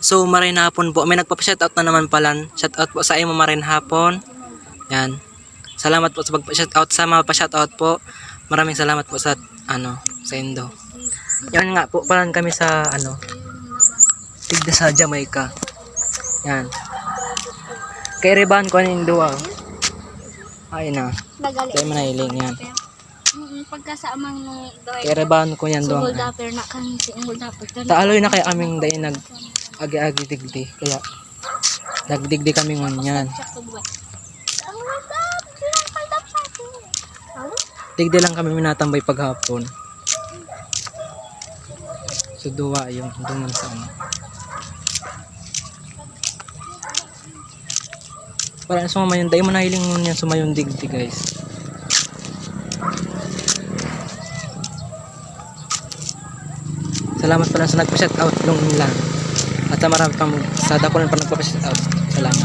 So marin hapon po, may nagpa-shoutout na naman pala. Shoutout po sa imo marin hapon. Yan. Salamat po sa pagpa-shoutout sa mga pa-shoutout po. Maraming salamat po sa sa Indo. Yan nga po pala kami sa tigda sa Jamaica. Yan. Kay Reban ko yung duwa. Ay na. Kaya manahiling yan. Pagkasamang nung Kay Reban ko yan duwa. sungol dapper na kan sungol dapper. Taaloy na kay aming day nag agi-agi digdi. Kaya nagdigdi kami ngunyan. Digdi lang kami minatambay paghapon. So duwa yung duman sa Para sumamayong day manahiling ngunyan sumayong digdi guys. Salamat pala sa nagpa-shout out nung nila. At sa marami pang sa dako pa nagpa-shout out. Salamat.